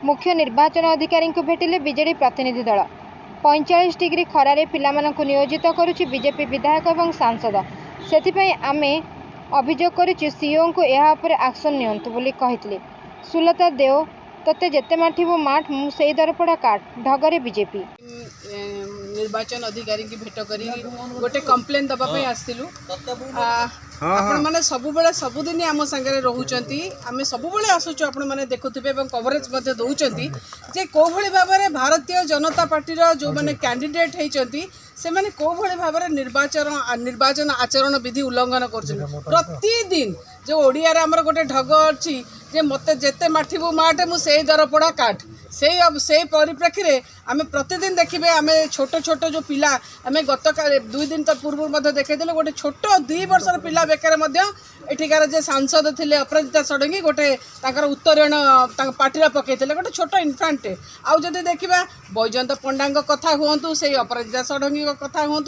मुख्य निर्वाचन अधिकारी को भेटिले बीजेडी प्रतिनिधि दल 45 डिग्री खरारे पिलामानंकु नियोजित करुछि बीजेपी विधायक और सांसद से आमे अभियोग करुछि सीओ को यह पर एक्शन नियंतु बोली कहितले। सुलता देव तते जेते माठिबो माठ मु सेई दरपड़ा काट ढगरे बीजेपी निर्वाचन अधिकारी की भेट करी गोटे कंप्लेन दबा पे आस्तिलु आपण माने सबुदिन आम सांगे रोचंती आम सबुबले आसुचु आपण माने देखुथिबे एवं कवरेज मध्ये दउचंती जे को भली भाबरे भारतीय जनता पार्टी रो जो माने कैंडिडेट हेचंती से माने को भली भाबरे निर्वाचन आचरण विधि उल्लंघन करछन। प्रतिदिन जो ओडिया रे हमर गोटे ढग अछि जे मते जेते माठिबो माटे मु सेई दरपड़ा काट से परिप्रेक्षी में आम प्रतिदिन देखिए आम छोट छोट जो पिला आम गत 2 दिन तो पूर्व देखते गोटे छोट 2 वर्षर पिला बेकार एठिकार जे सांसद थे अपराजिता षडंगी गोटे उत्तरायण पार्टी पकईले गोटे छोट इनफांटे आउ जदि देखा बैजयंत पंडा कथा हूँ से अपराजिता षडंगी कथा हूँ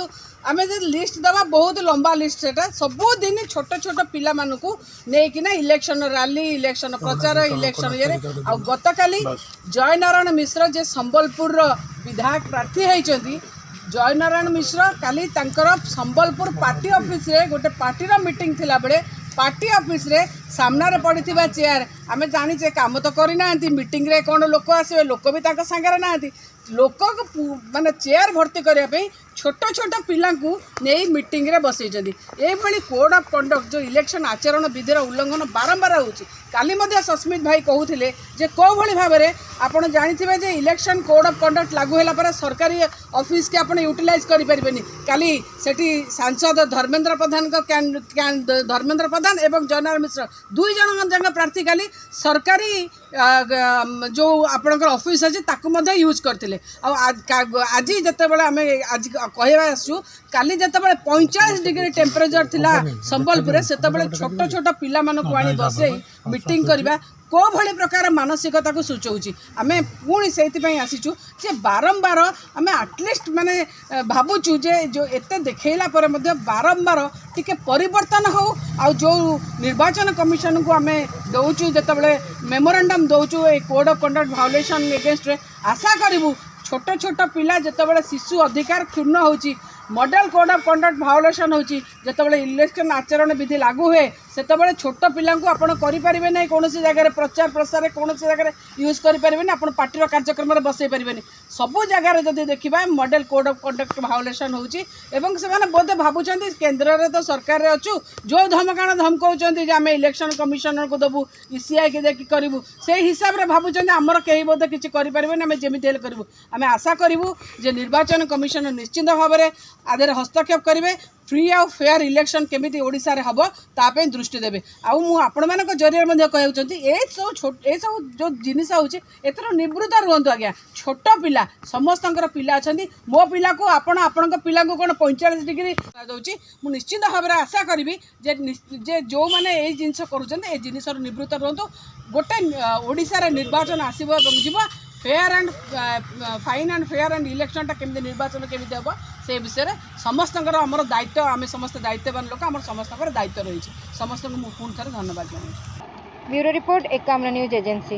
आम लिस्ट दबा बहुत लंबा लिस्ट से सबुदिन छोट छोट पिला मानू नहीं इलेक्शन रैली इलेक्शन प्रचार इलेक्शन ये गत काली जय नारायण मिश्र जे संबलपुर विधायक प्रार्थी होती जय नारायण मिश्र काली संबलपुर पार्टी ऑफिस रे गोटे पार्टी मीटिंग थिला बेले पार्टी ऑफिस रे सामने पड़ी चेयर आम जाचे कम तो करना मीटिंग रे कौन लोक आसवे लोक भी सांगे ना लोक माने चेयर भर्ती करने छोट छोट पिला नहीं मीटिंग रे बसई ये कोड ऑफ कंडक्ट जो इलेक्शन आचरण विधिर उल्लंघन बारंबार होची काली सस्मित भाई कहते जे को भली भाव में आपड़ जानी जे इलेक्शन कोड ऑफ कंडक्ट लागू होला पर सरकारी ऑफिस के आपड़ यूटिलाइज करें काली सेठी सांसद धर्मेंद्र प्रधान धर्मेंद्र प्रधान एवं जयनारायण मिश्र 2 जन प्रार्थी काली सरकारी जो आपणकर ऑफिस अच्छे ताकू यूज करते आज जिते आम आज कहवा आसु काली जिते 45 डिग्री टेम्परेचर थिला संबलपुर से छोट छोट पिला मानक आनी बसई मीटिंग करवा को भली प्रकार मानसिकता को सूचौची आम पुणी से आसीचु जे बारंबार आम आटलिस्ट माने भावुचु जे जो एते देखैला पर मध्य बारंबार टिके परिवर्तन हो आ जो निर्वाचन कमिशन को आम दौचु जतबले मेमोरेंडम दौचु ए code of conduct violation against रे आशा करिवु छोट छोट पिला जतबले शिशु अधिकार क्षुण्ण होची model code of conduct violation होची जतबले इलेक्शन आचरण विधि लागू हुए सेतबले छोट पिला को आपण करि परिबे नै कोनोसी जगह प्रचार प्रसार कोनोसी जगह यूज करि परिबे नै आपण पार्टी कार्यक्रम रे बसई परिबे नै सबु जगह जदि देखिबा model code of conduct violation होची एवं से माने बोधे भाबुचंती केंद्र रे तो सरकार रे अछु जो धमकाण धमकाउचंती जे आमे इलेक्शन कमिशनर को दबु ईसीआई के देखि करिवु से हिसाब रे भाबुचंती हमर केही बोधे किछि करि परिबे नै आमे जेमिति हेल करिवु आमे आशा करिवु जे निर्वाचन कमिशन निश्चित भाव में आधे हस्तक्षेप करेंगे फ्री और फेयर इलेक्शन केमिति ओडिशा रे हबो तापे दृष्टि देबे आउ मु आपण मानक जरिया मध्ये कहउचंती ए सब जो जिनिस होची एतर निवृत्त रुहंतु आज्ञा छोट पिला समस्तंकर पिला अछंती मो पिला को आपणक पिला को कोन 45 डिग्री दउची मु निश्चित भाव में आशा करिवि जे जो माने ए जिनिस करूचंती ए जिनिसर निवृत्त रुहंतु गोटे ओडिशा रे निर्वाचन आसीबो एवं जीवो fair and fine and fair and election टा केमि निर्वाचन केमि हम से विषय में समस्त आमर दायित्व आम समस्त दायित्ववान लोक आम समस्त दायित्व रही समस्त पुणी थे धन्यवाद। Bureau report Ekamra news agency.